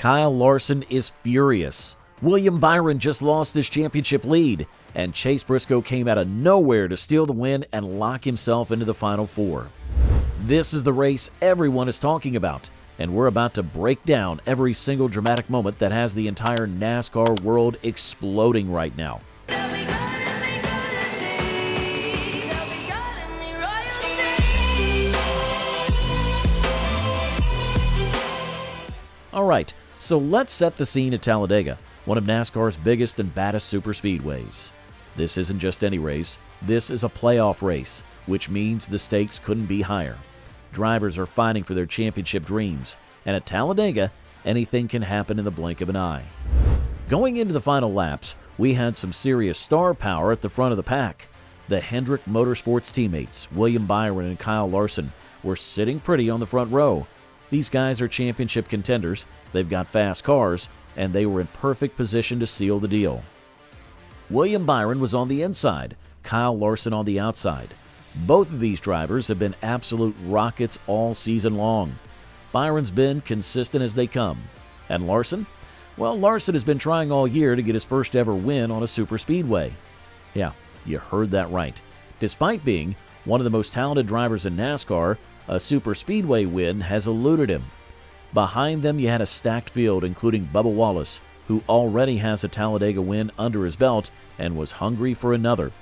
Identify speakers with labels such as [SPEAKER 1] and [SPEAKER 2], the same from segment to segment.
[SPEAKER 1] Kyle Larson is furious. William Byron just lost his championship lead, and Chase Briscoe came out of nowhere to steal the win and lock himself into the Final Four. This is the race everyone is talking about, and we're about to break down every single dramatic moment that has the entire NASCAR world exploding right now. Alright, so let's set the scene at Talladega, one of NASCAR's biggest and baddest superspeedways. This isn't just any race, this is a playoff race, which means the stakes couldn't be higher. Drivers are fighting for their championship dreams, and at Talladega, anything can happen in the blink of an eye. Going into the final laps, we had some serious star power at the front of the pack. The Hendrick Motorsports teammates, William Byron and Kyle Larson, were sitting pretty on the front row. These guys are championship contenders, they've got fast cars, and they were in perfect position to seal the deal. William Byron was on the inside, Kyle Larson on the outside. Both of these drivers have been absolute rockets all season long. Byron's been consistent as they come. And Larson? Well, Larson has been trying all year to get his first ever win on a superspeedway. Yeah, you heard that right. Despite being one of the most talented drivers in NASCAR, a superspeedway win has eluded him. Behind them, you had a stacked field, including Bubba Wallace, who already has a Talladega win under his belt and was hungry for another.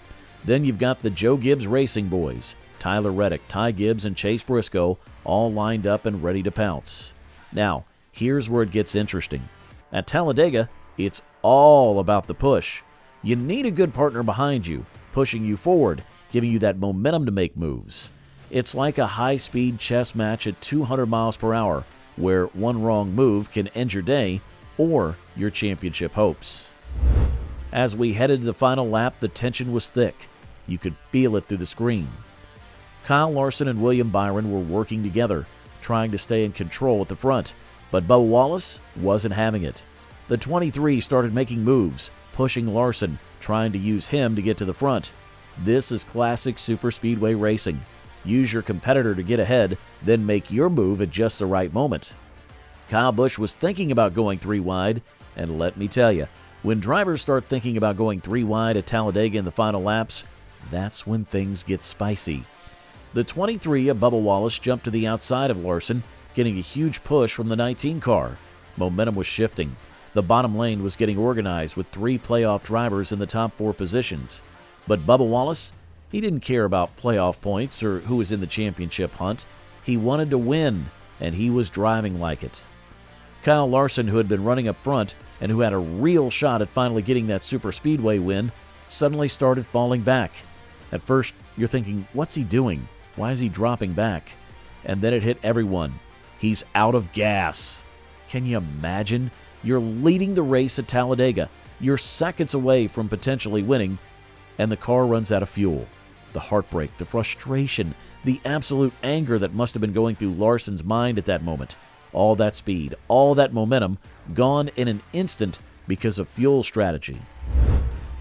[SPEAKER 1] Then you've got the Joe Gibbs Racing boys, Tyler Reddick, Ty Gibbs, and Chase Briscoe, all lined up and ready to pounce. Now, here's where it gets interesting. At Talladega, it's all about the push. You need a good partner behind you, pushing you forward, giving you that momentum to make moves. It's like a high-speed chess match at 200 miles per hour, where one wrong move can end your day or your championship hopes. As we headed to the final lap, the tension was thick. You could feel it through the screen. Kyle Larson and William Byron were working together, trying to stay in control at the front, but Bubba Wallace wasn't having it. The 23 started making moves, pushing Larson, trying to use him to get to the front. This is classic superspeedway racing. Use your competitor to get ahead, then make your move at just the right moment. Kyle Busch was thinking about going 3 wide, and let me tell you, when drivers start thinking about going 3 wide at Talladega in the final laps, that's when things get spicy. The 23 of Bubba Wallace jumped to the outside of Larson, getting a huge push from the 19 car. Momentum was shifting. The bottom lane was getting organized with 3 playoff drivers in the top 4 positions. But Bubba Wallace, he didn't care about playoff points or who was in the championship hunt. He wanted to win, and he was driving like it. Kyle Larson, who had been running up front and who had a real shot at finally getting that superspeedway win, suddenly started falling back. At first, you're thinking, what's he doing? Why is he dropping back? And then it hit everyone. He's out of gas. Can you imagine? You're leading the race at Talladega. You're seconds away from potentially winning, and the car runs out of fuel. The heartbreak, the frustration, the absolute anger that must have been going through Larson's mind at that moment. All that speed, all that momentum, gone in an instant because of fuel strategy.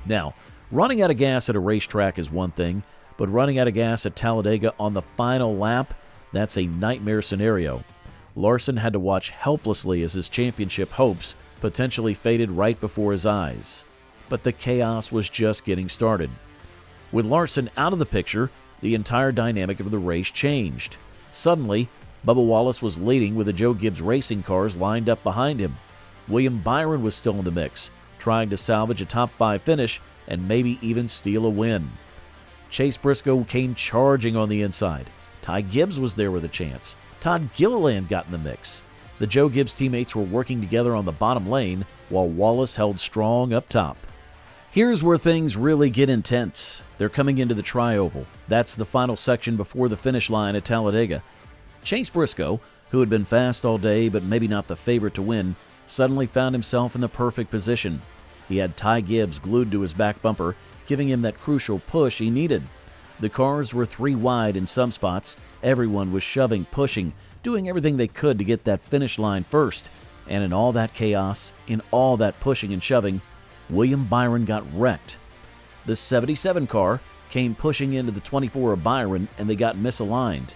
[SPEAKER 1] Now, running out of gas at a racetrack is one thing, but running out of gas at Talladega on the final lap, that's a nightmare scenario. Larson had to watch helplessly as his championship hopes potentially faded right before his eyes. But the chaos was just getting started. With Larson out of the picture, the entire dynamic of the race changed. Suddenly, Bubba Wallace was leading with the Joe Gibbs Racing cars lined up behind him. William Byron was still in the mix, trying to salvage a top 5 finish and maybe even steal a win. Chase Briscoe came charging on the inside. Ty Gibbs was there with a chance. Todd Gilliland got in the mix. The Joe Gibbs teammates were working together on the bottom lane while Wallace held strong up top. Here's where things really get intense. They're coming into the tri-oval. That's the final section before the finish line at Talladega. Chase Briscoe, who had been fast all day but maybe not the favorite to win, suddenly found himself in the perfect position. He had Ty Gibbs glued to his back bumper, giving him that crucial push he needed. The cars were 3 wide in some spots. Everyone was shoving, pushing, doing everything they could to get that finish line first. And in all that chaos, in all that pushing and shoving, William Byron got wrecked. The 77 car came pushing into the 24 of Byron, and they got misaligned.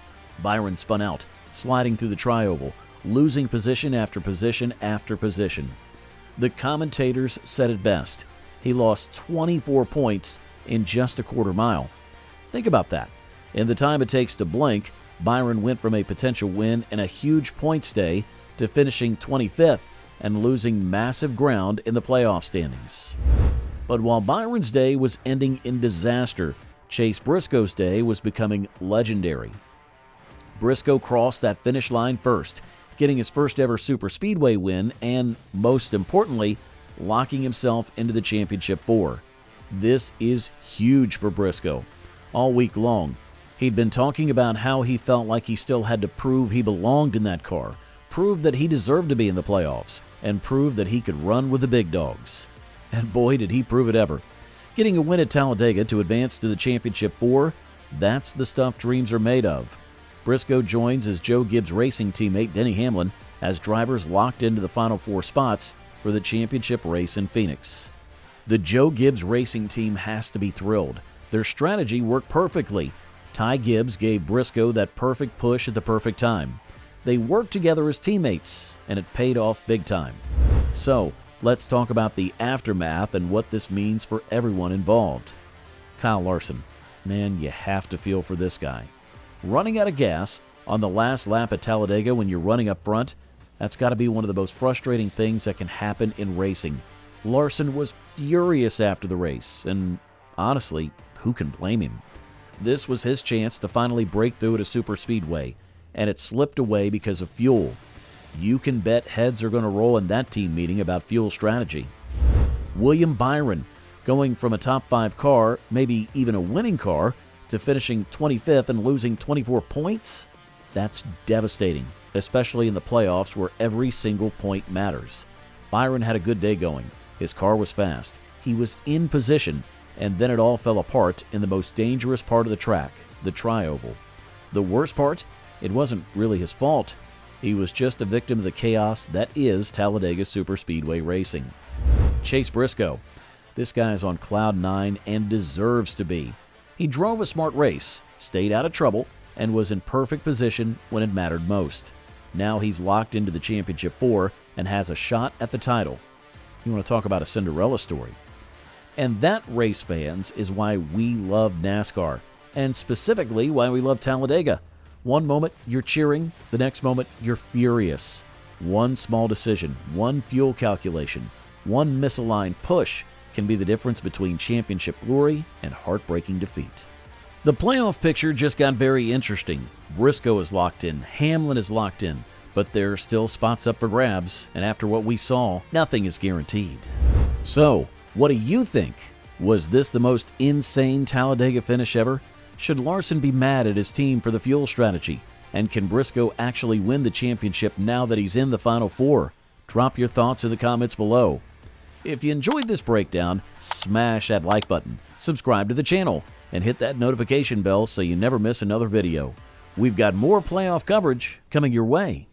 [SPEAKER 1] Byron spun out, sliding through the tri-oval, losing position after position after position. The commentators said it best. He lost 24 points in just a quarter mile. Think about that. In the time it takes to blink, Byron went from a potential win and a huge points day to finishing 25th and losing massive ground in the playoff standings. But while Byron's day was ending in disaster, Chase Briscoe's day was becoming legendary. Briscoe crossed that finish line first, getting his first ever superspeedway win and, most importantly, locking himself into the championship 4. This is huge for Briscoe. All week long, he'd been talking about how he felt like he still had to prove he belonged in that car, prove that he deserved to be in the playoffs, and prove that he could run with the big dogs. And boy, did he prove it ever. Getting a win at Talladega to advance to the championship 4, that's the stuff dreams are made of. Briscoe joins his Joe Gibbs Racing teammate Denny Hamlin as drivers locked into the final 4 spots for the championship race in Phoenix. The Joe Gibbs Racing team has to be thrilled. Their strategy worked perfectly. Ty Gibbs gave Briscoe that perfect push at the perfect time. They worked together as teammates, and it paid off big time. So, let's talk about the aftermath and what this means for everyone involved. Kyle Larson. Man, you have to feel for this guy. Running out of gas on the last lap at Talladega when you're running up front, that's got to be one of the most frustrating things that can happen in racing. Larson was furious after the race, and honestly, who can blame him? This was his chance to finally break through at a superspeedway, and it slipped away because of fuel. You can bet heads are going to roll in that team meeting about fuel strategy. William Byron, going from a top 5 car, maybe even a winning car, to finishing 25th and losing 24 points? That's devastating, especially in the playoffs where every single point matters. Byron had a good day going. His car was fast. He was in position, and then it all fell apart in the most dangerous part of the track, the tri-oval. The worst part? It wasn't really his fault. He was just a victim of the chaos that is Talladega Superspeedway racing. Chase Briscoe. This guy's on cloud 9 and deserves to be. He drove a smart race, stayed out of trouble, and was in perfect position when it mattered most. Now he's locked into the championship 4 and has a shot at the title. You want to talk about a Cinderella story? And that, race fans, is why we love NASCAR, and specifically why we love Talladega. One moment you're cheering, the next moment you're furious. One small decision, one fuel calculation, one misaligned push can be the difference between championship glory and heartbreaking defeat. The playoff picture just got very interesting. Briscoe is locked in, Hamlin is locked in, but there are still spots up for grabs, and after what we saw, nothing is guaranteed. So, what do you think? Was this the most insane Talladega finish ever? Should Larson be mad at his team for the fuel strategy? And can Briscoe actually win the championship now that he's in the Final 4? Drop your thoughts in the comments below. If you enjoyed this breakdown, smash that like button, subscribe to the channel, and hit that notification bell so you never miss another video. We've got more playoff coverage coming your way.